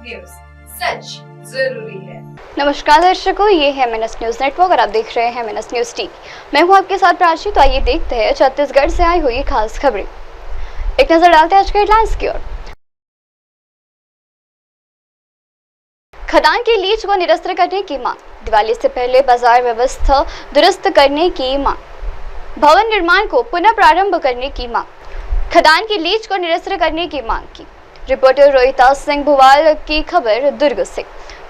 News, सच जरूरी है। नमस्कार दर्शकों, ये है MNS न्यूज नेटवर्क और आप देख रहे हैं MNS न्यूज टीवी। मैं हूं आपके साथ प्राची। तो आइए देखते हैं छत्तीसगढ़ से आई हुई खास खबरें। एक नजर डालते हैं आज के हेडलाइंस की ओर। खदान की लीज को निरस्त करने की मांग, दिवाली से पहले बाजार व्यवस्था दुरुस्त करने की मांग, भवन निर्माण को पुनः प्रारंभ करने की मांग, खदान की लीज को निरस्त करने की मांग की। रिपोर्टर रोहिता सिंह भुवाल की खबर दुर्ग से।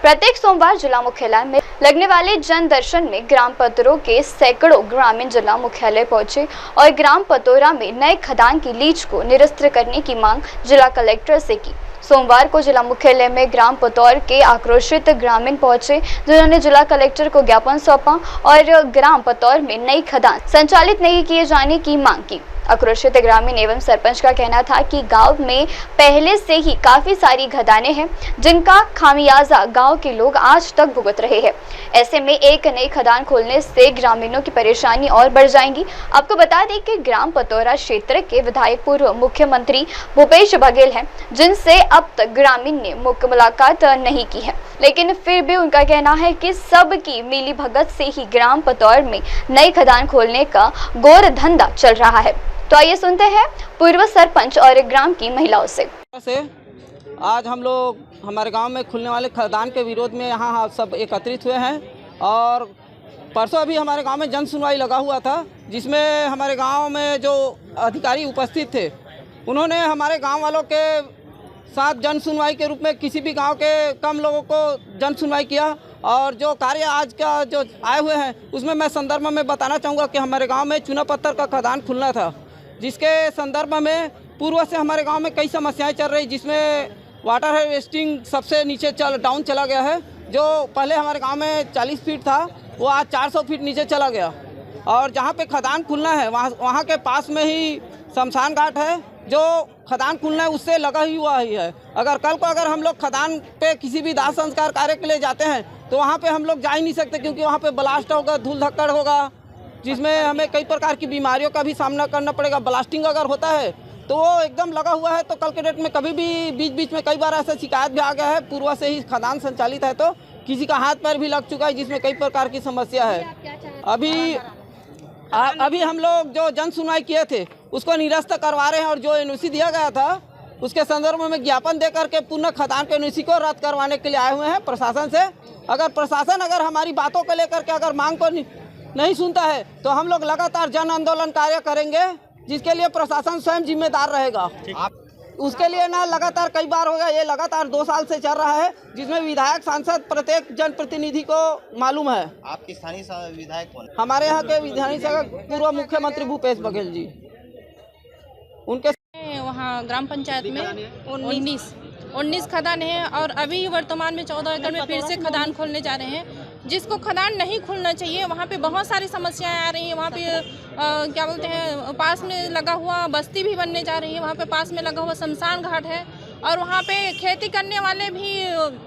प्रत्येक सोमवार जिला मुख्यालय में लगने वाले जन दर्शन में ग्राम पतोरा के सैकड़ों ग्रामीण जिला मुख्यालय पहुंचे और ग्राम पतोरा में नए खदान की लीज को निरस्त करने की मांग जिला कलेक्टर से की। सोमवार को जिला मुख्यालय में ग्राम पतौर के आक्रोशित ग्रामीण पहुंचे, जिन्होंने जिला कलेक्टर को ज्ञापन सौंपा और ग्राम पतौर में नई खदान संचालित नहीं किए जाने की मांग की। आक्रोशित ग्रामीण एवं सरपंच का कहना था कि गांव में पहले से ही काफी सारी खदानें हैं, जिनका खामियाजा गांव के लोग आज तक भुगत रहे हैं। ऐसे में एक नई खदान खोलने से ग्रामीणों की परेशानी और बढ़ जाएंगी। आपको बता दें कि ग्राम पतौरा क्षेत्र के विधायक पूर्व मुख्यमंत्री भूपेश बघेल हैं, जिनसे अब तक ग्रामीण ने मुलाकात नहीं की है, लेकिन फिर भी उनका कहना है कि सबकी मिली भगत से ही ग्राम पतौर में नई खदान खोलने का गोर धंधा चल रहा है। तो आइए सुनते हैं पूर्व सरपंच और ग्राम की महिलाओं से। आज हम लोग हमारे गांव में खुलने वाले खदान के विरोध में यहाँ सब एकत्रित हुए हैं और परसों अभी हमारे गांव में जन सुनवाई लगा हुआ था, जिसमें हमारे गांव में जो अधिकारी उपस्थित थे, उन्होंने हमारे गांव वालों के साथ जन सुनवाई के रूप में किसी भी गांव के कम लोगों को जन सुनवाई किया। और जो कार्य आज का जो आए हुए हैं उसमें मैं संदर्भ में बताना चाहूँगा कि हमारे गांव में चूना पत्थर का खदान खुलना था, जिसके संदर्भ में पूर्व से हमारे गांव में कई समस्याएं चल रही, जिसमें वाटर हार्वेस्टिंग सबसे नीचे डाउन चला गया है। जो पहले हमारे गांव में 40 फीट था, वो आज 400 फीट नीचे चला गया। और जहां पे खदान खुलना है वहां के पास में ही शमशान घाट है, जो खदान खुलना है उससे लगा ही हुआ ही है। अगर कल को अगर हम लोग खदान पे किसी भी दाह संस्कार कार्य के लिए जाते हैं तो वहाँ पे हम लोग जा ही नहीं सकते, क्योंकि वहाँ पे ब्लास्ट होगा, धूल धक्कड़ होगा, जिसमें हमें कई प्रकार की बीमारियों का भी सामना करना पड़ेगा। ब्लास्टिंग अगर होता है तो वो एकदम लगा हुआ है। तो कल के डेट में कभी भी बीच बीच में कई बार ऐसा शिकायत भी आ गया है, पूर्व से ही खदान संचालित है तो किसी का हाथ पैर भी लग चुका है, जिसमें कई प्रकार की समस्या है। अभी हम लोग जो जन सुनवाई किए थे उसको निरस्त करवा रहे हैं और जो NOC दिया गया था उसके संदर्भ में ज्ञापन दे करके पुनः खदान के NOC को रद्द करवाने के लिए आए हुए हैं प्रशासन से। अगर प्रशासन अगर हमारी बातों को लेकर के अगर मांग को नहीं सुनता है तो हम लोग लगातार जन आंदोलन कार्य करेंगे, जिसके लिए प्रशासन स्वयं जिम्मेदार रहेगा। उसके लिए ना लगातार कई बार हो गया, ये लगातार 2 साल से चल रहा है, जिसमें विधायक सांसद प्रत्येक जनप्रतिनिधि को मालूम है। आपके स्थानीय विधायक कौन? हमारे यहाँ के विधायक पूर्व मुख्यमंत्री भूपेश बघेल जी। उनके वहाँ ग्राम पंचायत में 19 खदान है और अभी वर्तमान में 14 एकड़ में फिर से खदान खोलने जा रहे हैं, जिसको खदान नहीं खुलना चाहिए। वहाँ पे बहुत सारी समस्याएं आ रही हैं। वहाँ पे क्या बोलते हैं, पास में लगा हुआ बस्ती भी बनने जा रही है, वहाँ पे पास में लगा हुआ शमशान घाट है और वहाँ पे खेती करने वाले भी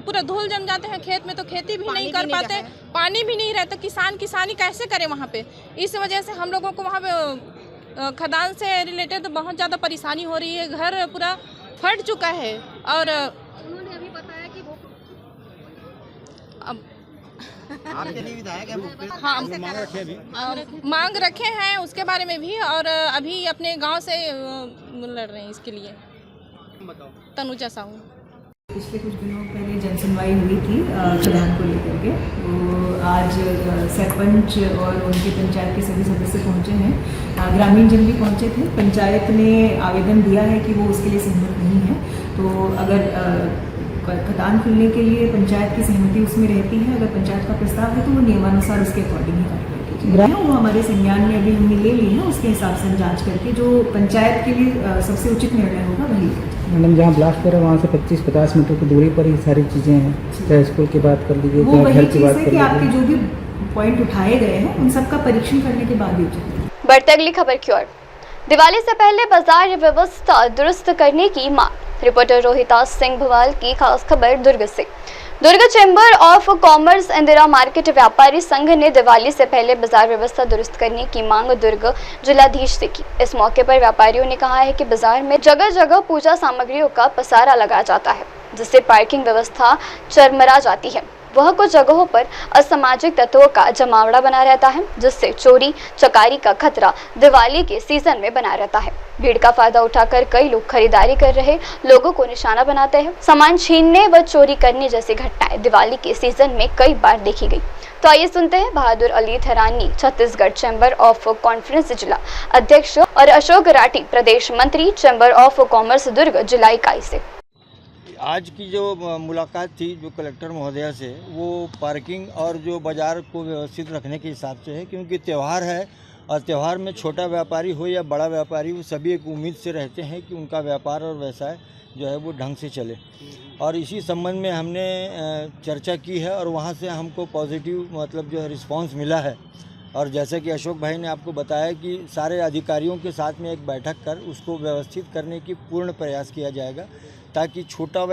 पूरा धूल जम जाते हैं खेत में, तो खेती भी नहीं कर पाते, पानी भी नहीं रहता, किसानी कैसे करें वहाँ पे। इस वजह से हम लोगों को वहाँ पे खदान से रिलेटेड बहुत ज़्यादा परेशानी हो रही है। घर पूरा फट चुका है और उन्होंने अभी बताया कि वो आपके लिए विधायक है? हाँ, मांग रखे हैं उसके बारे में भी, और अभी अपने गांव से लड़ रहे हैं इसके लिए। तनुजा साहू। पिछले कुछ दिनों पहले जन सुनवाई हुई थी खदान को लेकर के, तो आज सरपंच और उनके पंचायत के सभी सदस्य पहुंचे हैं, ग्रामीण जन भी पहुंचे थे। पंचायत ने आवेदन दिया है कि वो उसके लिए सहमत नहीं है, तो अगर खदान खुलने के लिए पंचायत की सहमति उसमें रहती है, अगर पंचायत का प्रस्ताव है तो वो नियमानुसार उसके अकॉर्डिंग ही कार्रवाई वो हमारे संज्ञान में अभी हमने ले ली है, उसके हिसाब से जांच करके जो पंचायत के लिए सबसे उचित निर्णय होगा वही। मैडम, जहाँ ब्लास्ट हो रहा है वहाँ से 25-50 मीटर की दूरी पर ही सारी चीज़ें हैं, चाहे स्कूल की बात कर लीजिए, वो वही चीज़ है कि आपके जो भी पॉइंट उठाए गए हैं उन सबका परीक्षण करने के बाद ही उचित। बढ़ते अगली खबर की ओर। दिवाली से पहले बाजार व्यवस्था दुरुस्त करने की मांग। रिपोर्टर रोहिता सिंह भुवाल की खास खबर दुर्ग से। Durg chamber of commerce Indira market व्यापारी संघ ने दिवाली से पहले बाजार व्यवस्था दुरुस्त करने की मांग दुर्ग जिलाधीश से की। इस मौके पर व्यापारियों ने कहा है कि बाजार में जगह जगह पूजा सामग्रियों का पसारा लगाया जाता है, जिससे पार्किंग व्यवस्था चरमरा जाती है। वह कुछ जगहों पर असामाजिक तत्वों का जमावड़ा बना रहता है, जिससे चोरी चकारी का खतरा दिवाली के सीजन में बना रहता है। भीड़ का फायदा उठाकर कई लोग खरीदारी कर रहे लोगों को निशाना बनाते हैं। सामान छीनने व चोरी करने जैसी घटनाएं दिवाली के सीजन में कई बार देखी गई। तो आइए सुनते हैं Bahadur Ali Tharani, Chhattisgarh chamber of conference जिला अध्यक्ष, और अशोक राठी, प्रदेश मंत्री, चैम्बर ऑफ कॉमर्स दुर्ग जिला इकाई से। आज की जो मुलाकात थी जो कलेक्टर महोदया से, वो पार्किंग और जो बाज़ार को व्यवस्थित रखने के हिसाब से है, क्योंकि त्यौहार है और त्यौहार में छोटा व्यापारी हो या बड़ा व्यापारी, वो सभी एक उम्मीद से रहते हैं कि उनका व्यापार और व्यवसाय जो है वो ढंग से चले। और इसी संबंध में हमने चर्चा की है और वहाँ से हमको पॉजिटिव मतलब जो है रिस्पांस मिला है। और जैसे कि अशोक भाई ने आपको बताया कि सारे अधिकारियों के साथ में एक बैठक कर उसको व्यवस्थित करने की पूर्ण प्रयास किया जाएगा, ताकि छोटा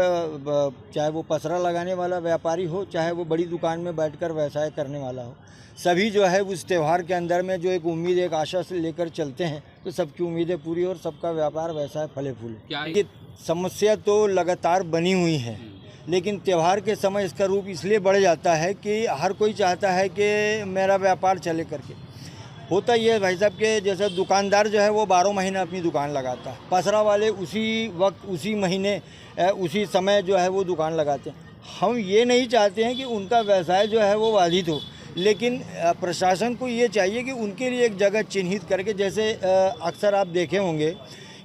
चाहे वो पसरा लगाने वाला व्यापारी हो, चाहे वो बड़ी दुकान में बैठकर व्यवसाय करने वाला हो, सभी जो है उस त्यौहार के अंदर में जो एक उम्मीद एक आशा से लेकर चलते हैं तो सबकी उम्मीदें पूरी और सबका व्यापार व्यवसाय फले फूले। ये समस्या तो लगातार बनी हुई है, लेकिन त्यौहार के समय इसका रूप इसलिए बढ़ जाता है कि हर कोई चाहता है कि मेरा व्यापार चले करके। होता ये है भाई साहब के जैसे दुकानदार जो है वो 12 महीने अपनी दुकान लगाता है, पसरा वाले उसी वक्त उसी महीने उसी समय जो है वो दुकान लगाते हैं। हम ये नहीं चाहते हैं कि उनका व्यवसाय जो है वो बाधित हो, लेकिन प्रशासन को ये चाहिए कि उनके लिए एक जगह चिन्हित करके, जैसे अक्सर आप देखे होंगे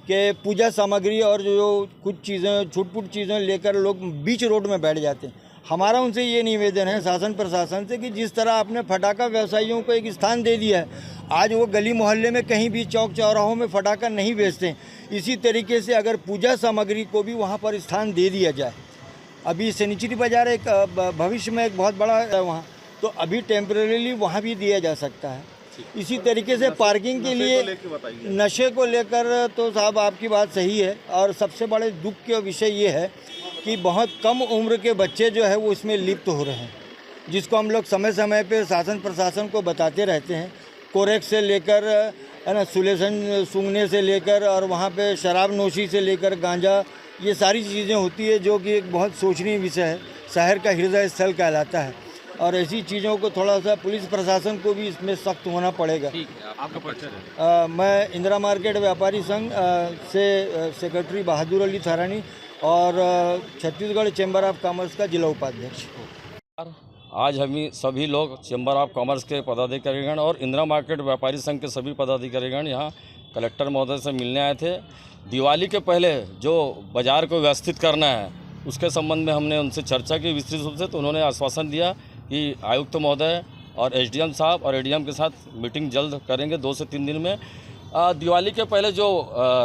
कि पूजा सामग्री और जो कुछ चीज़ें छुटपुट चीज़ें लेकर लोग बीच रोड में बैठ जाते हैं। हमारा उनसे ये निवेदन है शासन प्रशासन से कि जिस तरह आपने फटाखा व्यवसायियों को एक स्थान दे दिया है, आज वो गली मोहल्ले में कहीं भी चौक चौराहों में फटाखा नहीं बेचते, इसी तरीके से अगर पूजा सामग्री को भी वहाँ पर स्थान दे दिया जाए। अभी सैनिटरी बाज़ार एक भविष्य में एक बहुत बड़ा है वहाँ, तो अभी टेम्परेरीली वहाँ भी दिया जा सकता है। इसी तरीके से पार्किंग के लिए नशे को लेकर तो साहब आपकी बात सही है, और सबसे बड़े दुख का विषय ये है कि बहुत कम उम्र के बच्चे जो है वो इसमें लिप्त हो रहे हैं, जिसको हम लोग समय समय पे शासन प्रशासन को बताते रहते हैं। कोरेक्स से लेकर है ना, सुलेसन सूंघने से लेकर और वहाँ पे शराब नोशी से लेकर गांजा, ये सारी चीज़ें होती है जो कि एक बहुत सोचनीय विषय है। शहर का हृदय स्थल कहलाता है, और ऐसी चीज़ों को थोड़ा सा पुलिस प्रशासन को भी इसमें सख्त होना पड़ेगा। आपका परिचय है? मैं इंदिरा मार्केट व्यापारी संघ से सेक्रेटरी बहादुर अली थरानी और छत्तीसगढ़ चैम्बर ऑफ कॉमर्स का जिला उपाध्यक्ष। आज हम सभी लोग चैम्बर ऑफ कॉमर्स के पदाधिकारीगण और इंदिरा मार्केट व्यापारी संघ के सभी पदाधिकारीगण यहाँ कलेक्टर महोदय से मिलने आए थे। दिवाली के पहले जो बाज़ार को व्यवस्थित करना है उसके संबंध में हमने उनसे चर्चा की विस्तृत रूप से, तो उन्होंने आश्वासन दिया कि आयुक्त महोदय और एसडीएम साहब और एडीएम के साथ मीटिंग जल्द करेंगे 2 से 3 दिन में। दिवाली के पहले जो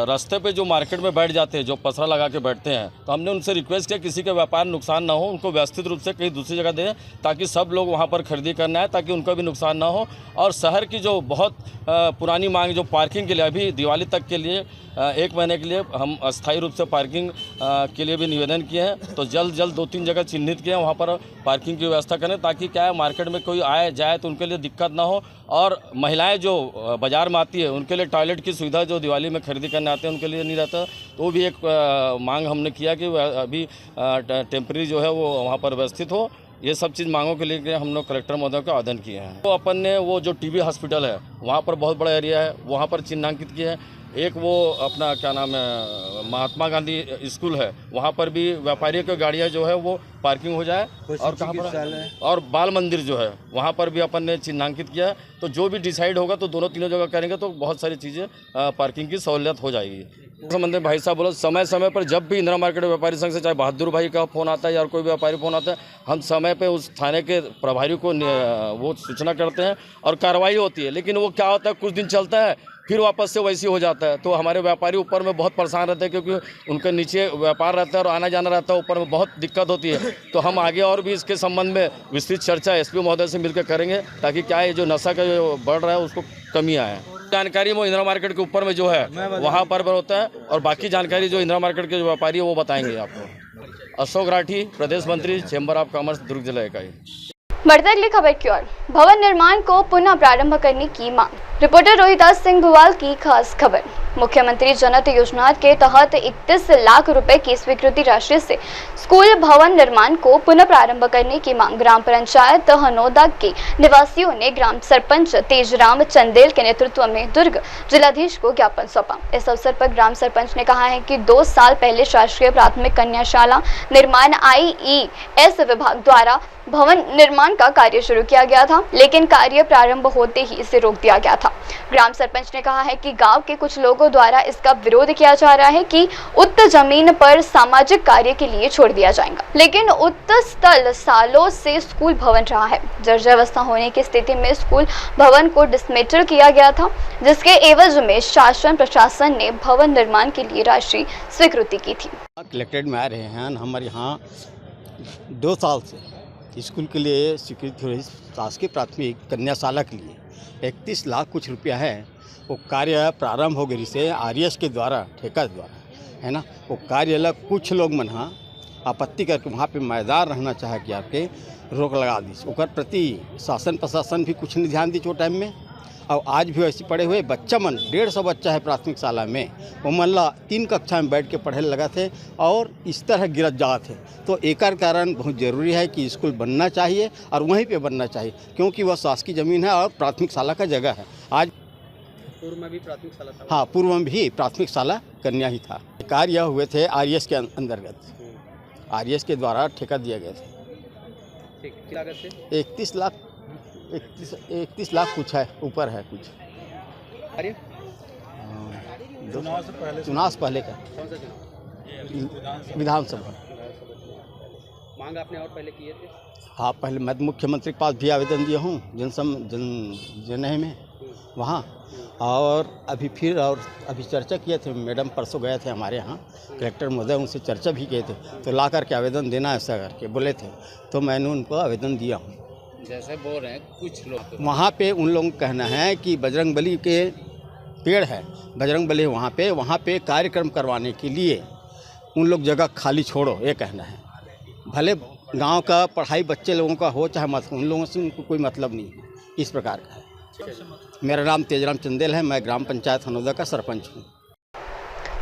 रास्ते पे जो मार्केट में बैठ जाते हैं, जो पसरा लगा के बैठते हैं, तो हमने उनसे रिक्वेस्ट किया किसी का व्यापार नुकसान ना हो, उनको व्यवस्थित रूप से कहीं दूसरी जगह दें ताकि सब लोग वहाँ पर खरीदी करना है, ताकि उनका भी नुकसान ना हो। और शहर की जो बहुत पुरानी मांग जो पार्किंग के लिए अभी दिवाली तक के लिए 1 महीने के लिए हम अस्थायी रूप से पार्किंग के लिए भी निवेदन किए हैं, तो जल्द 2-3 जगह चिन्हित किए हैं, वहाँ पर पार्किंग की व्यवस्था करें ताकि क्या है मार्केट में कोई आए जाए तो उनके लिए दिक्कत ना हो। और महिलाएं जो बाज़ार में आती है उनके लिए टॉयलेट की सुविधा जो दिवाली में खरीदी करने आते हैं उनके लिए नहीं रहता, तो वो भी एक मांग हमने किया कि अभी टेम्परेरी जो है वो वहाँ पर व्यवस्थित हो। ये सब चीज़ मांगों के लिए हम लोग कलेक्टर महोदय को आवेदन किए हैं। तो अपन ने वो जो टीबी हॉस्पिटल है वहाँ पर बहुत बड़ा एरिया है, वहाँ पर चिन्हांकित किए हैं। एक वो अपना क्या नाम है महात्मा गांधी स्कूल है, वहाँ पर भी व्यापारियों की गाड़ियाँ जो है वो पार्किंग हो जाए। और कहाँ पर और बाल मंदिर जो है वहाँ पर भी अपन ने चिन्हांकित किया है, तो जो भी डिसाइड होगा तो दोनों तीनों जगह करेंगे तो बहुत सारी चीज़ें पार्किंग की सहूलियत हो जाएगी। संबंध में भाई साहब बोलो, समय समय पर जब भी इंदिरा मार्केट व्यापारी संघ से चाहे बहादुर भाई का फ़ोन आता है या कोई भी व्यापारी फ़ोन आता है, हम समय पे उस थाने के प्रभारी को वो सूचना करते हैं और कार्रवाई होती है। लेकिन वो क्या होता है, कुछ दिन चलता है फिर वापस से वैसे हो जाता है, तो हमारे व्यापारी ऊपर में बहुत परेशान रहते हैं क्योंकि उनके नीचे व्यापार रहता है और आना जाना रहता है, ऊपर में बहुत दिक्कत होती है। तो हम आगे और भी इसके संबंध में विस्तृत चर्चा एसपी महोदय से मिलकर करेंगे ताकि क्या है जो नशा का जो बढ़ रहा है उसको कमी आए। जानकारी वो इंदिरा मार्केट के ऊपर में जो है वहाँ पर होता है, और बाकी जानकारी जो इंदिरा मार्केट के जो व्यापारी है वो बताएंगे आपको। अशोक राठी, प्रदेश मंत्री, चैम्बर ऑफ कॉमर्स, दुर्ग जिला इकाई। बढ़ते अगली खबर की ओर, भवन निर्माण को पुनः प्रारंभ करने की मांग। रिपोर्टर रोहिदास सिंह भुवाल की खास खबर। मुख्यमंत्री जनता योजना के तहत 31 लाख रुपए की स्वीकृति राशि से स्कूल भवन निर्माण को पुनः प्रारंभ करने की मांग ग्राम पंचायत हनोदा के निवासियों ने ग्राम सरपंच तेजराम चंदेल के नेतृत्व में दुर्ग जिलाधीश को ज्ञापन सौंपा। इस अवसर पर ग्राम सरपंच ने कहा है कि 2 साल पहले राष्ट्रीय प्राथमिक कन्याशाला निर्माण IES विभाग द्वारा भवन निर्माण का कार्य शुरू किया गया था, लेकिन कार्य प्रारंभ होते ही इसे रोक दिया गया था। ग्राम सरपंच ने कहा है कि गांव के कुछ लोगों द्वारा इसका विरोध किया जा रहा है कि उक्त जमीन पर सामाजिक कार्य के लिए छोड़ दिया जाएगा, लेकिन उक्त स्थल सालों से स्कूल भवन रहा है। जर्जरावस्था होने की स्थिति में स्कूल भवन को डिसमेंटल किया गया था, जिसके एवज में शासन प्रशासन ने भवन निर्माण के लिए राशि स्वीकृति की थी। कलेक्ट्रेट में आ रहे हैं, हमारे यहाँ 2 साल से स्कूल के लिए स्वीकृति हो रही शासकीय प्राथमिक कन्याशाला के लिए 31 लाख कुछ रुपया है। वो कार्य प्रारंभ हो गई से RES के द्वारा ठेका द्वारा है ना। वो कार्य अलग कुछ लोग मन आपत्ति करके वहाँ पे मैदान रहना चाहे कि आपके रोक लगा दी। ओकर प्रति शासन प्रशासन भी कुछ नहीं ध्यान दी चो टाइम में। और आज भी ऐसे पढ़े हुए बच्चा मन 150 बच्चा है प्राथमिक शाला में, वो मन ला 3 कक्षा में बैठ के पढ़े लगा थे और इस तरह गिरत जा थे। तो एक कारण बहुत ज़रूरी है कि स्कूल बनना चाहिए और वहीं पे बनना चाहिए, क्योंकि वह शासकीय ज़मीन है और प्राथमिक शाला का जगह है। आज पूर्व में भी प्राथमिक शाला था। हाँ, पूर्व में भी प्राथमिक शाला कन्या ही था। कार्य हुए थे RES के अंतर्गत, RES के द्वारा ठेका दिया गया था। 31 लाख कुछ है, ऊपर है कुछ। अरे चुनाव से पहले का विधानसभा मांग आपने और पहले किए थे? हाँ, पहले मैं मुख्यमंत्री के पास भी आवेदन दिया हूँ जनहित में वहाँ, और अभी चर्चा किए थे। मैडम परसों गए थे हमारे यहाँ कलेक्टर महोदय, उनसे चर्चा भी किए थे। तो ला करके आवेदन देना ऐसा करके बोले थे, तो मैंने उनको आवेदन दिया हूँ। जैसे बोल रहे हैं कुछ लोग तो वहाँ पे उन लोगों का कहना है कि बजरंगबली के पेड़ है, बजरंगबली वहाँ पे कार्यक्रम करवाने के लिए उन लोग जगह खाली छोड़ो, ये कहना है। भले गांव का पढ़ाई बच्चे लोगों का हो चाहे मत, उन लोगों से उनको कोई मतलब नहीं है। इस प्रकार का है। मेरा नाम तेजराम चंदेल है, मैं ग्राम पंचायत हनोदा का सरपंच हूँ।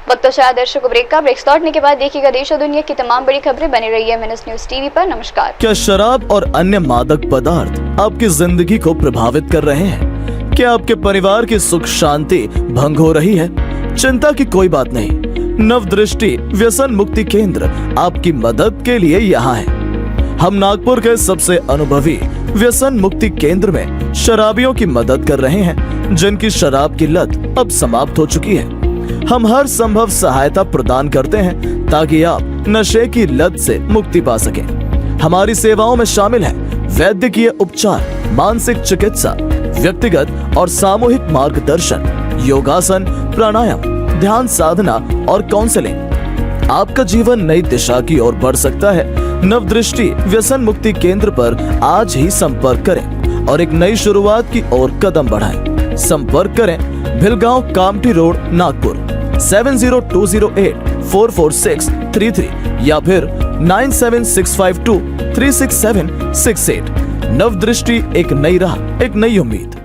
वक्त दर्शकों ब्रेक का। ब्रेक लौटने के बाद देखिएगा देश और दुनिया की तमाम बड़ी खबरें। बनी रही है MNS न्यूज टीवी पर। नमस्कार। क्या शराब और अन्य मादक पदार्थ आपकी जिंदगी को प्रभावित कर रहे हैं? क्या आपके परिवार की सुख शांति भंग हो रही है? चिंता की कोई बात नहीं, नवदृष्टि व्यसन मुक्ति केंद्र आपकी मदद के लिए यहाँ है। हम नागपुर के सबसे अनुभवी व्यसन मुक्ति केंद्र में शराबियों की मदद कर रहे हैं, जिनकी शराब की लत अब समाप्त हो चुकी है। हम हर संभव सहायता प्रदान करते हैं ताकि आप नशे की लत से मुक्ति पा सकें। हमारी सेवाओं में शामिल है वैद्यकीय उपचार, मानसिक चिकित्सा, व्यक्तिगत और सामूहिक मार्गदर्शन, योगासन, प्राणायाम, ध्यान साधना और काउंसलिंग। आपका जीवन नई दिशा की ओर बढ़ सकता है। नवदृष्टि व्यसन मुक्ति केंद्र पर आज ही संपर्क करें और एक नई शुरुआत की ओर कदम बढ़ाएं। संपर्क करें भिलगांव कामठी रोड, नागपुर 7020844633 या फिर 9765236768। नवदृष्टि, एक नई राह, एक नई उम्मीद।